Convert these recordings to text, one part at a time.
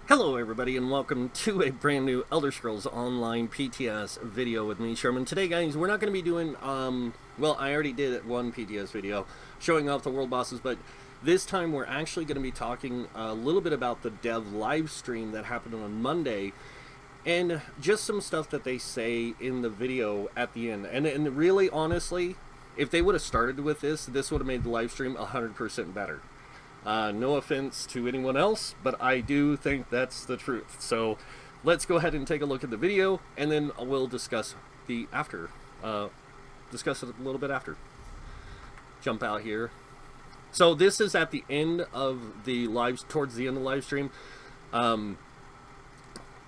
Hello everybody and welcome to a brand new Elder Scrolls Online PTS video with me, Sherman. Today guys, we're not going to be doing, well, I already did one PTS video showing off the world bosses, but this time we're actually going to be talking a little bit about the dev live stream that happened on Monday, and just some stuff that they say in the video at the end. And really, honestly, if they would have started with this would have made the live stream 100% better. No offense to anyone else, but I do think that's the truth. So let's go ahead and take a look at the video, and then we'll discuss the after. Discuss it a little bit after. Jump out here. So this is at the end of the towards the end of the live stream.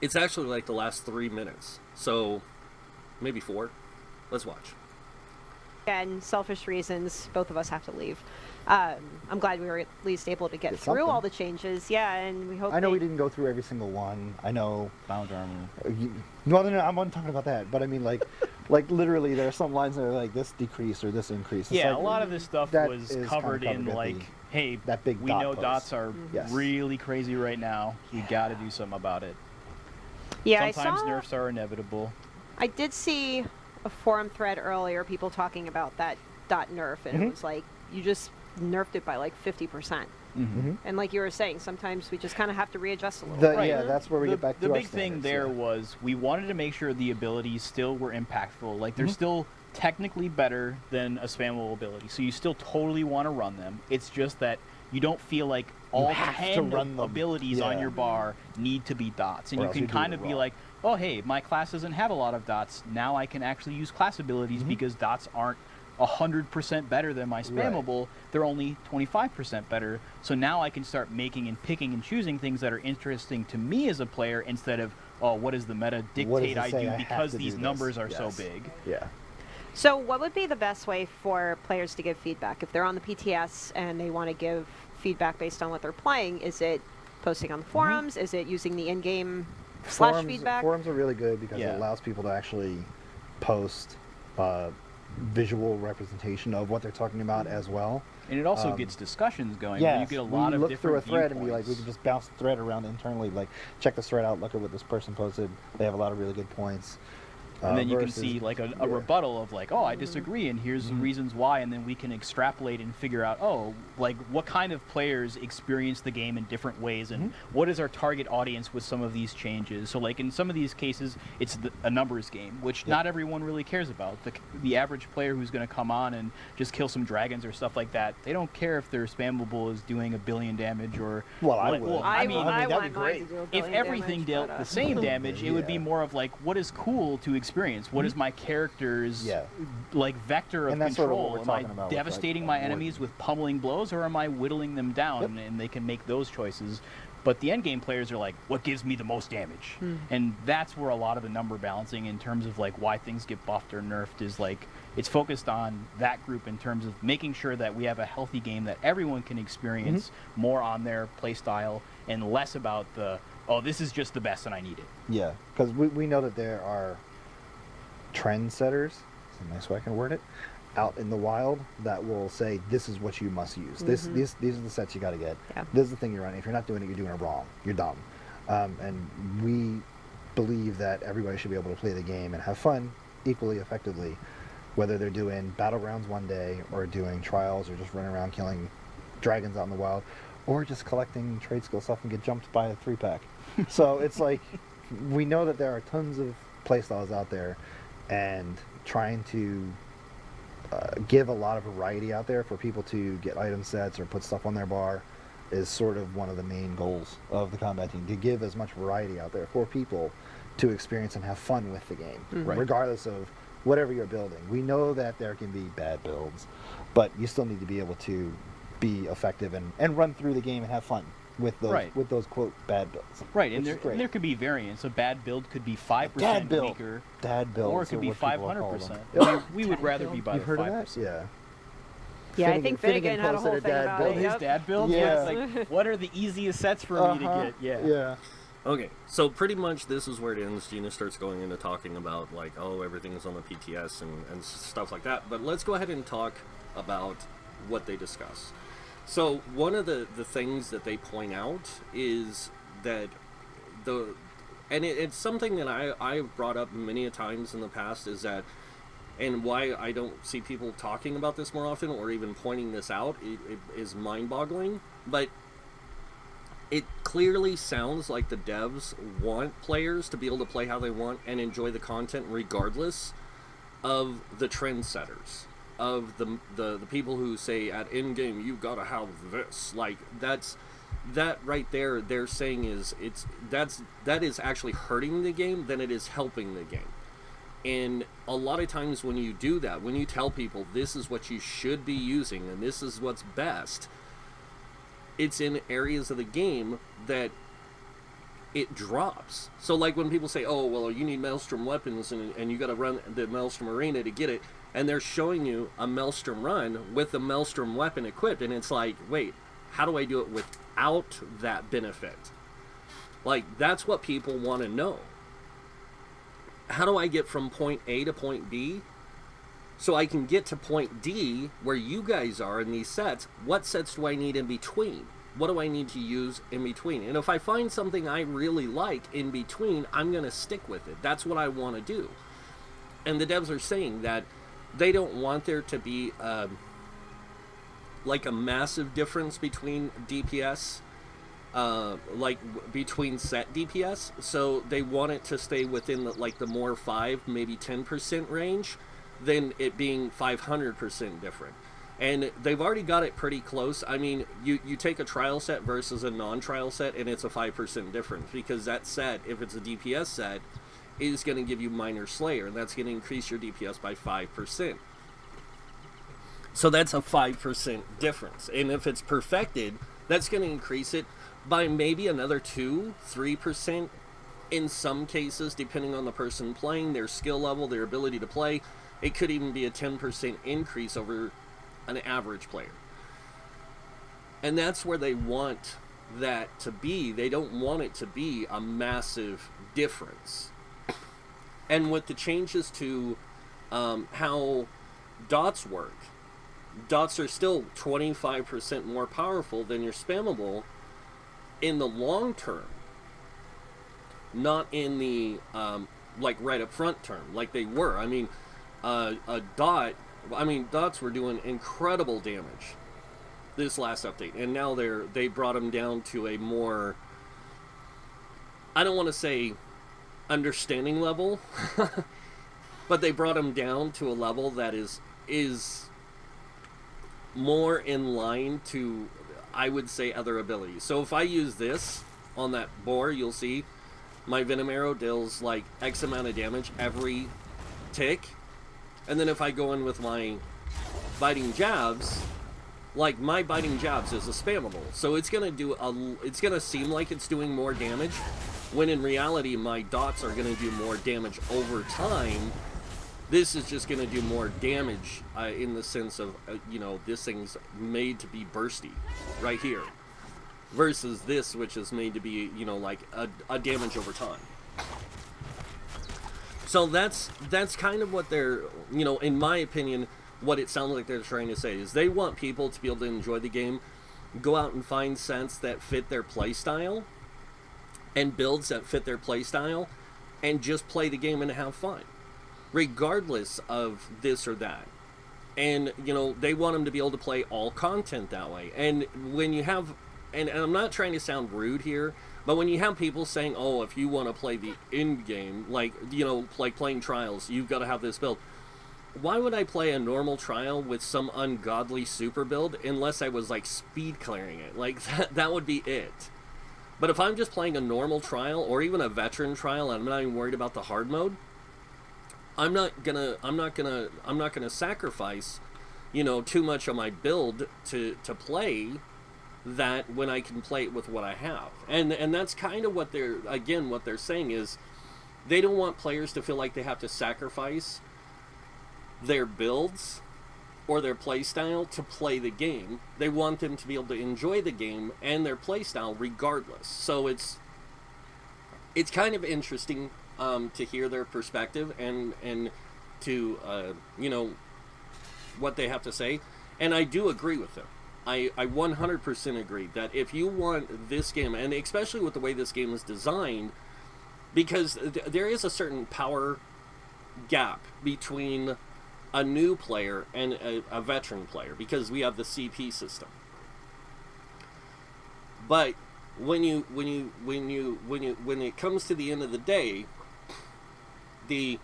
It's actually like the last 3 minutes, so maybe 4. Let's watch. And selfish reasons, both of us have to leave. I'm glad we were at least able to get through all the changes. Yeah, and we hope. I know we didn't go through every single one. I know. Bound armor. No, I'm not talking about that. But I mean, like literally, there are some lines that are like this decrease or this increase. It's yeah, like, a lot of this stuff was covered in like, hey, that big we know dots are really crazy right now. You got to do something about it. Yeah, sometimes nerfs are inevitable. I did see a forum thread earlier, people talking about that dot nerf, and it was like you just nerfed it by like 50%. And like you were saying, sometimes we just kind of have to readjust a little bit. Right. Yeah, that's where we get back to the our big thing standards, there was we wanted to make sure the abilities still were impactful. Like they're still technically better than a spammable ability, so you still totally want to run them. It's just that you don't feel like all 10 abilities on your bar need to be dots, and you can kind of be like, oh hey, my class doesn't have a lot of dots, now I can actually use class abilities because dots aren't 100% better than my spammable, they're only 25% better, so now I can start making and picking and choosing things that are interesting to me as a player instead of, oh, what does the meta dictate I do because these numbers are so big. Yeah. So what would be the best way for players to give feedback? If they're on the PTS and they want to give feedback based on what they're playing, is it posting on the forums? Is it using the in-game slash feedback? Forums are really good because it allows people to actually post visual representation of what they're talking about as well. And it also gets discussions going. Yeah, you get a lot of look different through a thread viewpoints. and be like, we can just bounce the thread around internally, like check this thread out, look at what this person posted. They have a lot of really good points. And then you can see like a rebuttal of like, oh, I disagree, and here's the reasons why, and then we can extrapolate and figure out, oh, like what kind of players experience the game in different ways, and what is our target audience with some of these changes. So like in some of these cases, it's a numbers game, which not everyone really cares about. The average player who's going to come on and just kill some dragons or stuff like that, they don't care if their spammable is doing 1 billion damage or... Well, I would. Well, I mean that'd be great. If everything dealt the same damage, it would be more of like, what is cool to experience? What is my character's like vector of control? Am I devastating my enemies with pummeling blows, or am I whittling them down? And they can make those choices. But the endgame players are like, what gives me the most damage? And that's where a lot of the number balancing in terms of like why things get buffed or nerfed is like, it's focused on that group in terms of making sure that we have a healthy game that everyone can experience more on their play style and less about the, oh, this is just the best and I need it. Yeah, because we know that there are trendsetters, that's a nice way I can word it, out in the wild that will say this is what you must use. These are the sets you got to get. This is the thing you're running. If you're not doing it, you're doing it wrong. You're dumb. And we believe that everybody should be able to play the game and have fun equally effectively, whether they're doing battlegrounds one day or doing trials or just running around killing dragons out in the wild or just collecting trade skill stuff and get jumped by a 3-pack. So it's like, we know that there are tons of playstyles out there, and trying to give a lot of variety out there for people to get item sets or put stuff on their bar is sort of one of the main goals of the combat team, to give as much variety out there for people to experience and have fun with the game, regardless of whatever you're building. We know that there can be bad builds, but you still need to be able to be effective and run through the game and have fun with those quote bad builds. Right, and there could be variants. A bad build could be 5% weaker, or it could be 500%. We would rather be by the 5%. Heard of that? Yeah. Yeah, I think Finnegan had a whole thing about it. His dad build? Yeah. It's like, what are the easiest sets for me to get? Yeah. Okay, so pretty much this is where it ends. Gina starts going into talking about like, oh, everything is on the PTS and stuff like that. But let's go ahead and talk about what they discuss. So one of the things that they point out is that it's something that I've brought up many a times in the past, is that, and why I don't see people talking about this more often or even pointing this out, it is mind-boggling. But it clearly sounds like the devs want players to be able to play how they want and enjoy the content regardless of the trendsetters, of the people who say at in-game you've got to have this. Like, that right there, they're saying that is actually hurting the game than it is helping the game. And a lot of times when you do that, when you tell people this is what you should be using and this is what's best, it's in areas of the game that it drops. So like when people say, oh, well, you need Maelstrom weapons and you got to run the Maelstrom Arena to get it, and they're showing you a Maelstrom run with the Maelstrom weapon equipped, and it's like, wait, how do I do it without that benefit? Like, that's what people want to know. How do I get from point A to point B so I can get to point D where you guys are in these sets? What sets do I need in between? What do I need to use in between? And if I find something I really like in between, I'm going to stick with it. That's what I want to do. And the devs are saying that they don't want there to be like a massive difference between DPS, like between set DPS. So they want it to stay within the more 5, maybe 10% range, than it being 500% different. And they've already got it pretty close. I mean, you take a trial set versus a non-trial set, and it's a 5% difference, because that set, if it's a DPS set, is going to give you Minor Slayer, and that's going to increase your DPS by 5%. So that's a 5% difference. And if it's perfected, that's going to increase it by maybe another 2-3% in some cases, depending on the person playing, their skill level, their ability to play. It could even be a 10% increase over an average player. And that's where they want that to be. They don't want it to be a massive difference. And with the changes to how dots work, dots are still 25% more powerful than your spammable in the long term, not in the like right up front term like they were. I mean, dots were doing incredible damage this last update, and now they brought them down to a more, I don't want to say understanding level, but they brought them down to a level that is more in line to, I would say, other abilities. So if I use this on that boar, you'll see my Venom Arrow deals like X amount of damage every tick. And then if I go in with my Biting Jabs, like my Biting Jabs is a spammable. So it's going to seem like it's doing more damage, when in reality my dots are going to do more damage over time. This is just going to do more damage in the sense of, this thing's made to be bursty right here, versus this, which is made to be, like a damage over time. So that's kind of what they're, in my opinion, what it sounds like they're trying to say is they want people to be able to enjoy the game, go out and find sets that fit their playstyle, and builds that fit their playstyle, and just play the game and have fun, regardless of this or that. And, they want them to be able to play all content that way. And when you have, and I'm not trying to sound rude here, but when you have people saying, oh, if you want to play the end game, like, like playing trials, you've got to have this build. Why would I play a normal trial with some ungodly super build unless I was, like, speed clearing it? Like, that would be it. But if I'm just playing a normal trial, or even a veteran trial, and I'm not even worried about the hard mode, I'm not gonna sacrifice, too much of my build to play that when I can play it with what I have. And that's kind of what they're saying is they don't want players to feel like they have to sacrifice their builds or their playstyle to play the game. They want them to be able to enjoy the game and their playstyle regardless. So it's kind of interesting to hear their perspective and to what they have to say. And I do agree with them. I 100% agree that if you want this game, and especially with the way this game is designed, because there is a certain power gap between a new player and a veteran player, because we have the CP system. But when it comes to the end of the day, the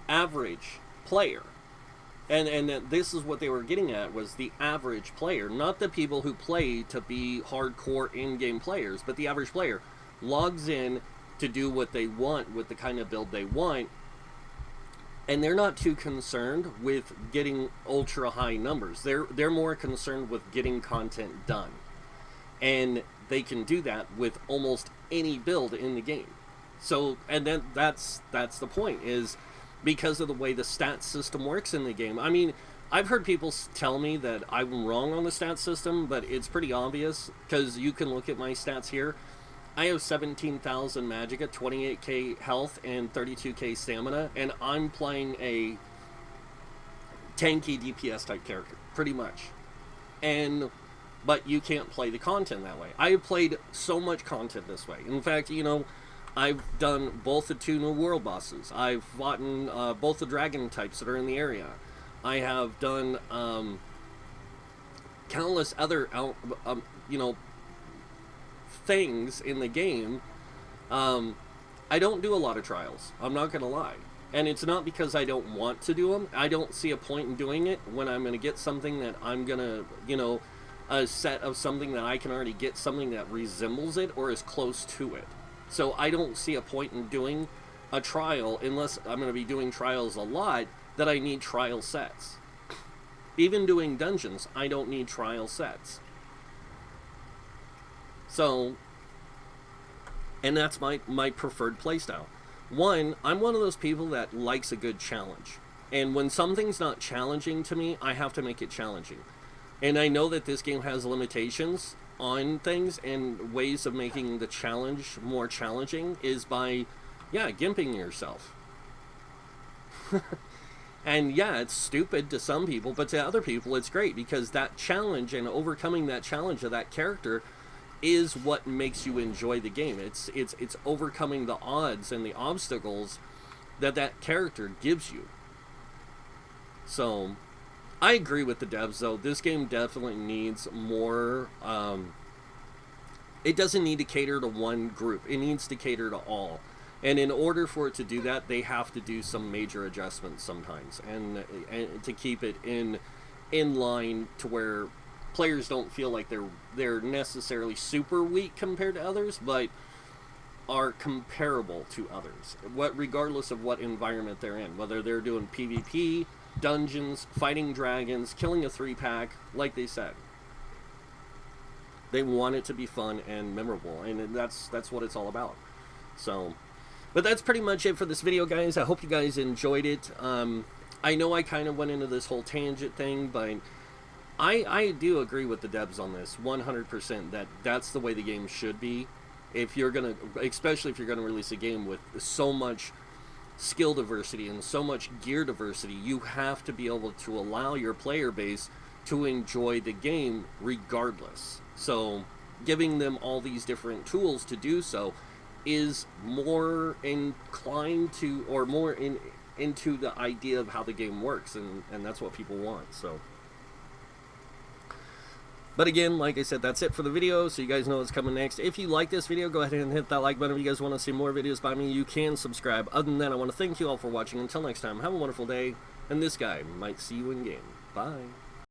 average player, and this is what they were getting at, was the average player, not the people who play to be hardcore in-game players, but the average player logs in to do what they want with the kind of build they want, and they're not too concerned with getting ultra high numbers. They're more concerned with getting content done, and they can do that with almost any build in the game. So, and then that's the point, is because of the way the stats system works in the game. I mean, I've heard people tell me that I'm wrong on the stats system, but it's pretty obvious, because you can look at my stats here. I have 17,000 magicka, 28k health, and 32k stamina, and I'm playing a tanky DPS type character, pretty much. But you can't play the content that way. I have played so much content this way. In fact, you know, I've done both the 2 new world bosses. I've fought in both the dragon types that are in the area. I have done countless other, you know, things in the game. I don't do a lot of trials. I'm not going to lie. And it's not because I don't want to do them. I don't see a point in doing it when I'm going to get something that I'm going to, you know, a set of something that I can already get something that resembles it or is close to it. So I don't see a point in doing a trial unless I'm going to be doing trials a lot that I need trial sets. Even doing dungeons, I don't need trial sets. So, and that's my preferred playstyle. One, I'm one of those people that likes a good challenge. And when something's not challenging to me, I have to make it challenging. And I know that this game has limitations on things, and ways of making the challenge more challenging is by, yeah, gimping yourself. And yeah, it's stupid to some people, but to other people it's great, because that challenge and overcoming that challenge of that character is what makes you enjoy the game. It's overcoming the odds and the obstacles that character gives you. So I agree with the devs, though. This game definitely needs more. It doesn't need to cater to one group. It needs to cater to all. And in order for it to do that, they have to do some major adjustments sometimes, and to keep it in line to where players don't feel like they're necessarily super weak compared to others, but are comparable to others. Regardless of what environment they're in, whether they're doing PvP, dungeons, fighting dragons, killing a 3-pack, like they said. They want it to be fun and memorable, and that's what it's all about. So, but that's pretty much it for this video, guys. I hope you guys enjoyed it. I know I kind of went into this whole tangent thing, but I do agree with the devs on this 100%, that that's the way the game should be. If you're gonna, especially if you're gonna release a game with so much skill diversity and so much gear diversity, you have to be able to allow your player base to enjoy the game regardless. So giving them all these different tools to do so is more inclined to, or more into the idea of how the game works, and that's what people want. So, but again, like I said, that's it for the video, so you guys know what's coming next. If you like this video, go ahead and hit that like button. If you guys want to see more videos by me, you can subscribe. Other than that, I want to thank you all for watching. Until next time, have a wonderful day, and this guy might see you in game. Bye.